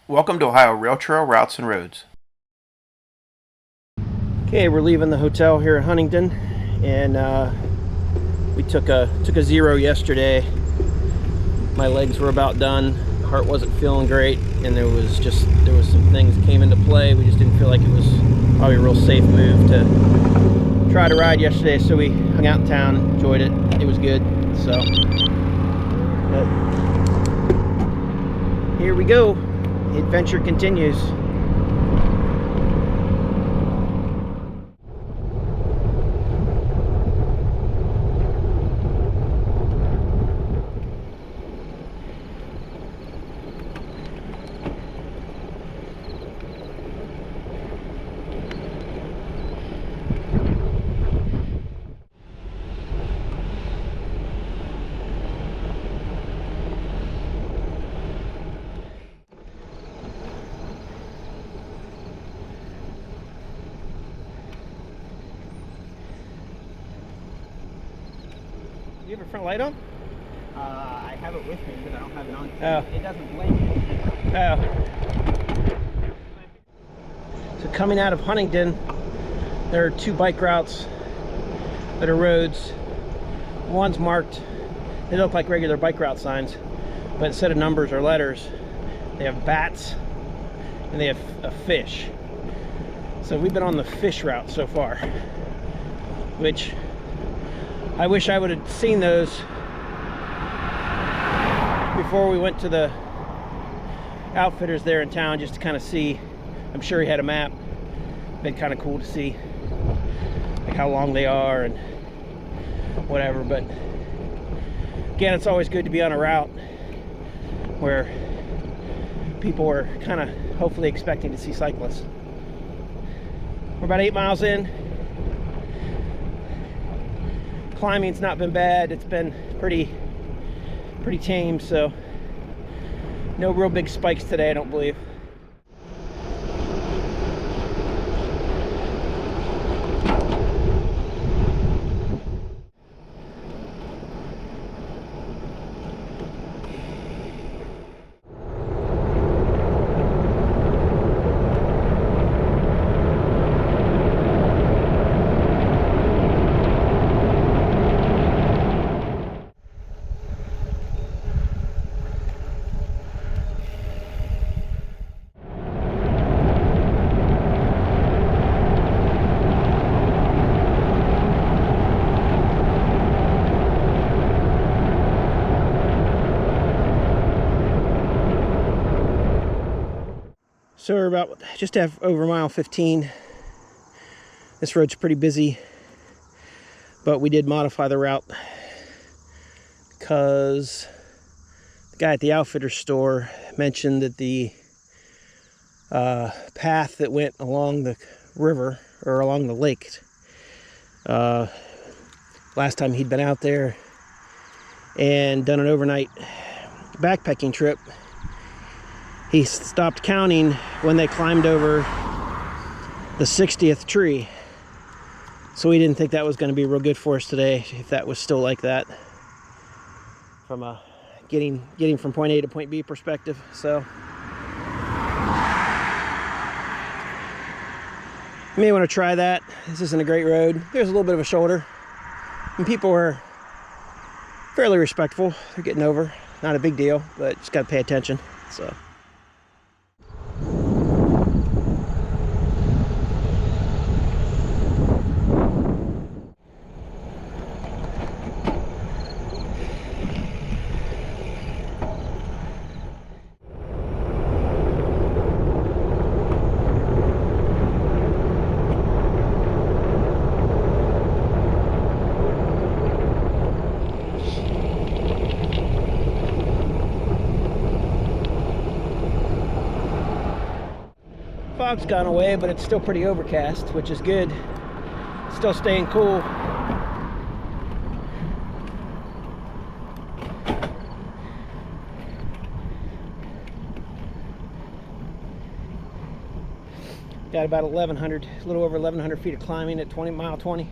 Welcome to Ohio Rail Trail Routes and Roads. Okay, we're leaving the hotel here in Huntingdon, and we took a zero yesterday. My legs were about done, heart wasn't feeling great, and there was some things that came into play. We just didn't feel like it was probably a real safe move to try to ride yesterday, so we hung out in town, enjoyed it. It was good. So but here we go. The adventure continues. You have your front light on? I have it with me, but I don't have it on. Oh. It doesn't blink. Oh. So coming out of Huntingdon, there are two bike routes that are roads. One's marked, they look like regular bike route signs, but instead of numbers or letters, they have bats and they have a fish. So we've been on the fish route so far, which I wish I would have seen those before we went to the outfitters there in town, just to kind of see. I'm sure he had a map. Been kind of cool to see like how long they are and whatever. But again, it's always good to be on a route where people are kind of hopefully expecting to see cyclists. We're about 8 miles in. Climbing's not been bad. It's been pretty tame, so no real big spikes today, I don't believe. So we're about just over mile 15. This road's pretty busy, but we did modify the route because the guy at the outfitter store mentioned that the path that went along the river or along the lake, last time he'd been out there and done an overnight backpacking trip, he stopped counting when they climbed over the 60th tree. So we didn't think that was going to be real good for us today, if that was still like that from a getting from point A to point B perspective. So you may want to try that. This isn't a great road. There's a little bit of a shoulder, and people are fairly respectful. They're getting over. Not a big deal, but just got to pay attention. So fog's gone away, but it's still pretty overcast, which is good. Still staying cool. Got about 1,100, a little over 1,100 feet of climbing at mile 20.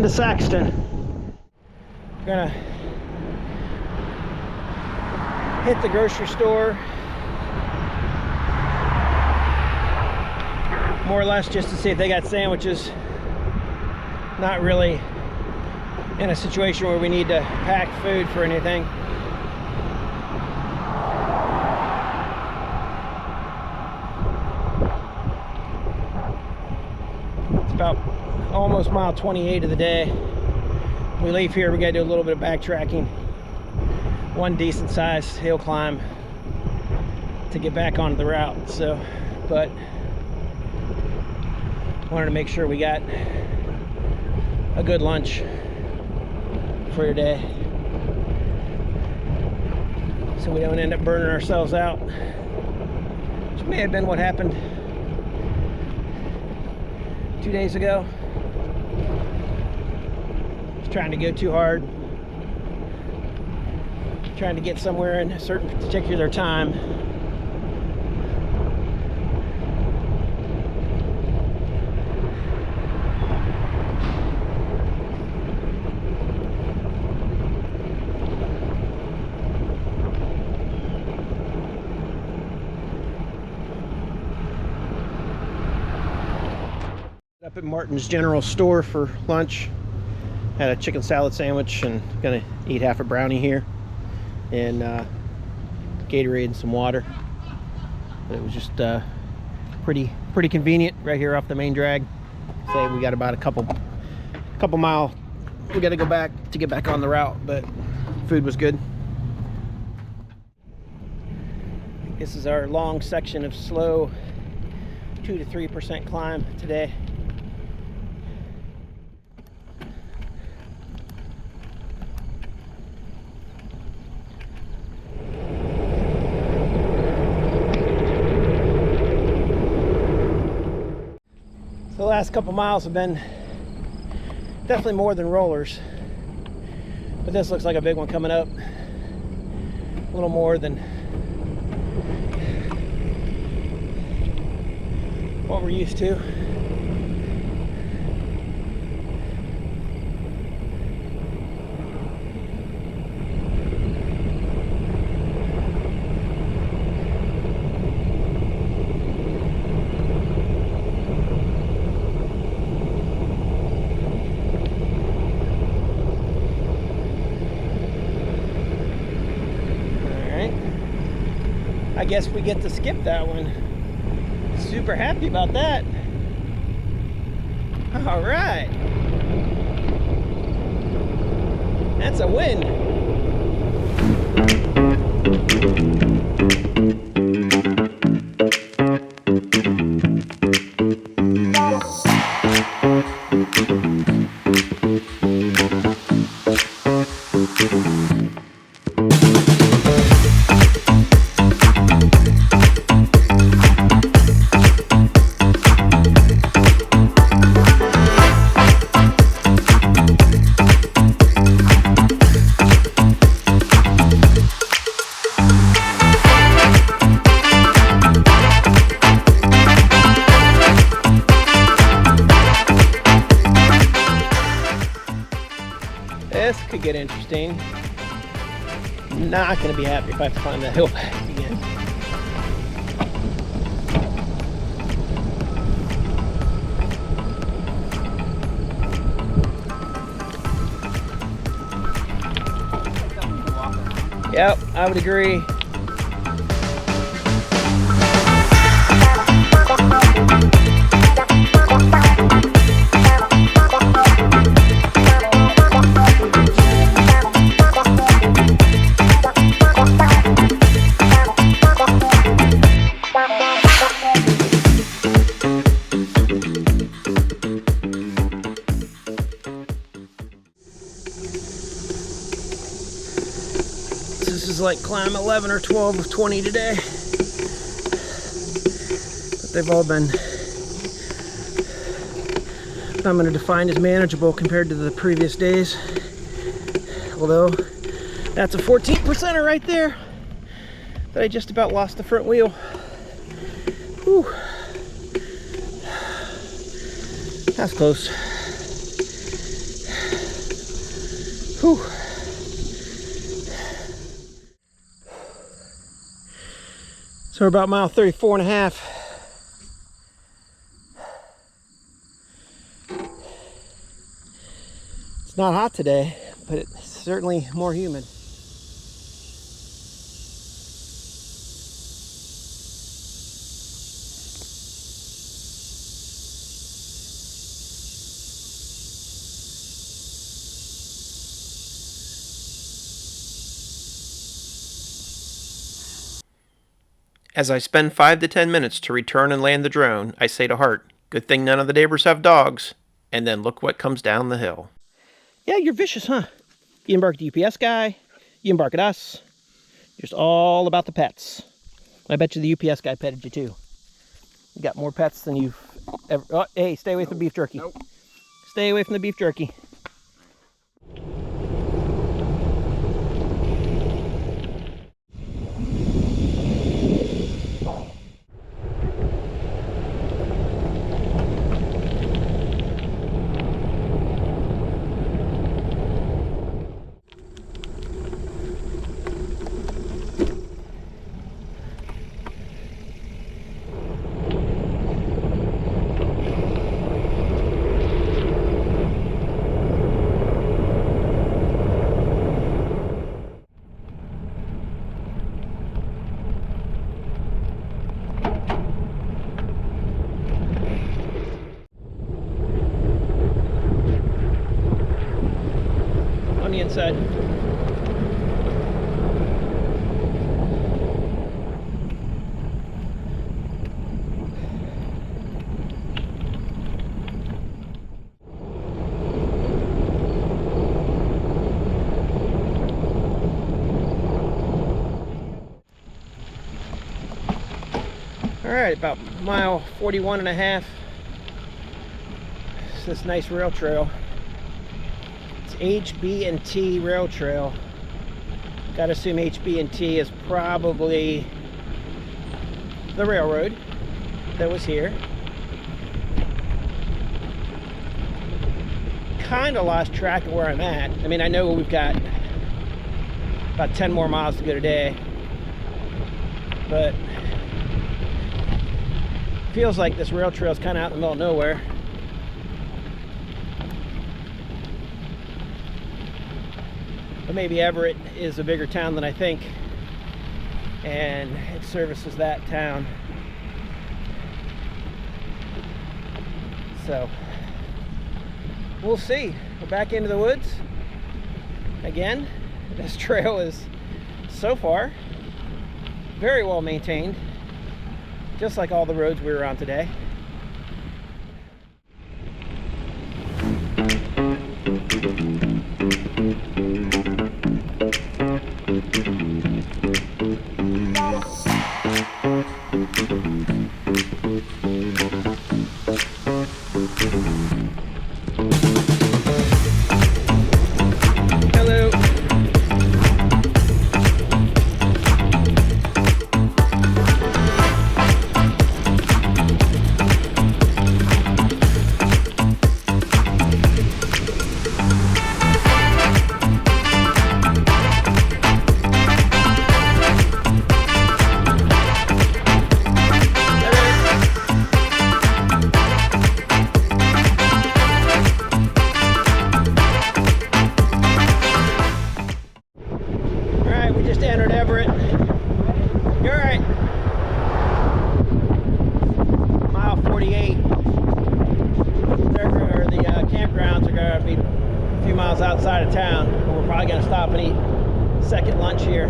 to Saxton. Gonna hit the grocery store, more or less just to see if they got sandwiches. Not really in a situation where we need to pack food for anything. It's about almost mile 28 of the day. We leave here, we gotta do a little bit of backtracking. One decent sized hill climb to get back onto the route. So, but wanted to make sure we got a good lunch for today, so we don't end up burning ourselves out, which may have been what happened 2 days ago. Just trying to go too hard, trying to get somewhere in a certain particular time. Up at Martin's General Store for lunch. Had a chicken salad sandwich and gonna eat half a brownie here, and Gatorade and some water. But it was just pretty convenient right here off the main drag. Say we got about a couple mile we got to go back to get back on the route, but food was good. This is our long section of slow 2 to 3% climb today. The last couple miles have been definitely more than rollers, but this looks like a big one coming up. A little more than what we're used to. I guess we get to skip that one. Super happy about that. All right. That's a win. This could get interesting. Not going to be happy if I have to climb that hill back again. Yep, I would agree. This is like climb 11 or 12 of 20 today. But they've all been, I'm going to define as manageable compared to the previous days. Although, that's a 14%er right there. That I just about lost the front wheel. Whew. That's close. Whew. So we're about mile 34 and a half. It's not hot today, but it's certainly more humid. As I spend 5 to 10 minutes to return and land the drone, I say to Hart, "Good thing none of the neighbors have dogs." And then look what comes down the hill. Yeah, you're vicious, huh? You embark at the UPS guy, you embark at us. You're just all about the pets. I bet you the UPS guy petted you too. You got more pets than you've ever... Oh, hey, stay away from the beef jerky. Nope. Stay away from the beef jerky. On the inside. All right, about mile 41 and a half. It's this nice rail trail. It's HB&T Rail Trail. Gotta assume HB&T is probably the railroad that was here. Kind of lost track of where I'm at. I mean, I know we've got about 10 more miles to go today, but feels like this rail trail is kind of out in the middle of nowhere. But maybe Everett is a bigger town than I think, and it services that town. So we'll see. We're back into the woods again. This trail is so far very well maintained, just like all the roads we were on today. Hello. Entered Everett. You're right. Mile 48. The campgrounds are going to be a few miles outside of town. We're probably going to stop and eat second lunch here.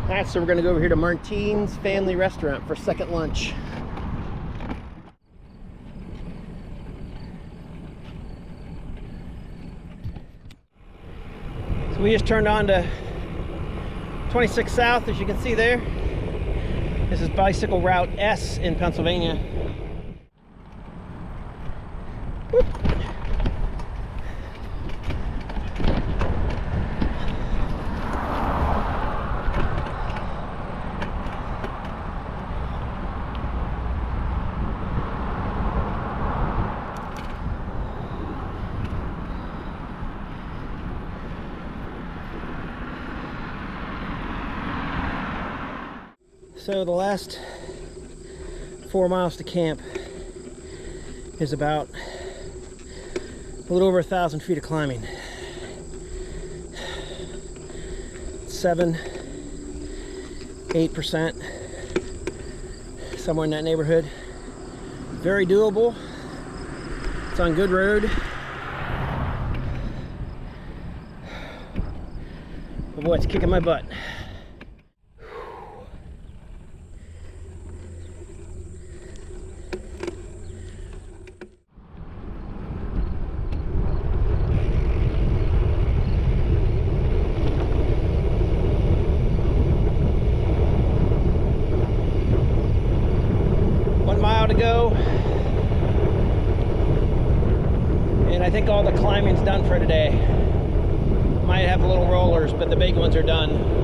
Alright, so we're going to go over here to Martine's Family Restaurant for second lunch. So we just turned on to 26 South, as you can see there. This is Bicycle Route S in Pennsylvania. Whoop. So the last 4 miles to camp is about a little over 1,000 feet of climbing. 7-8%, somewhere in that neighborhood. Very doable. It's on good road. Oh boy, it's kicking my butt. 1 mile to go. And I think all the climbing's done for today. Might have little rollers, but the big ones are done.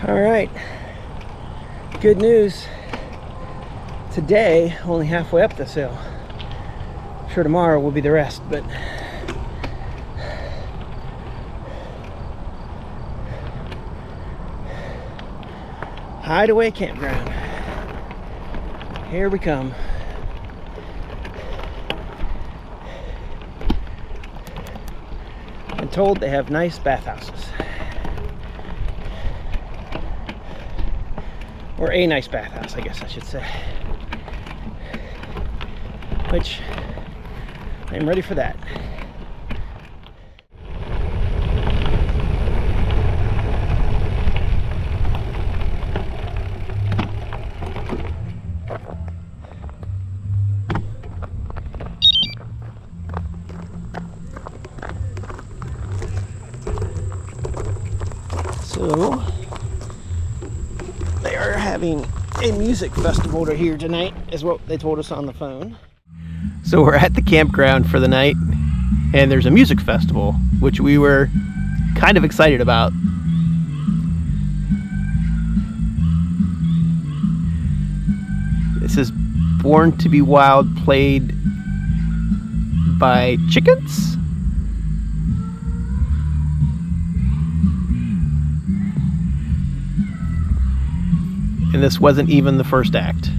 All right, good news. Today, only halfway up this hill. I'm sure tomorrow will be the rest, but Hideaway Campground. Here we come. I'm told they have nice bathhouses. Or a nice bathhouse, I guess I should say. Which, I'm ready for that. So, they are having a music festival here tonight, is what they told us on the phone. So we're at the campground for the night, and there's a music festival, which we were kind of excited about. This is Born to be Wild, played by chickens? And this wasn't even the first act.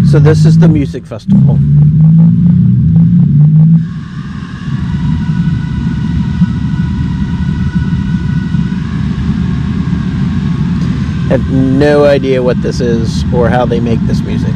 So this is the music festival. I have no idea what this is or how they make this music.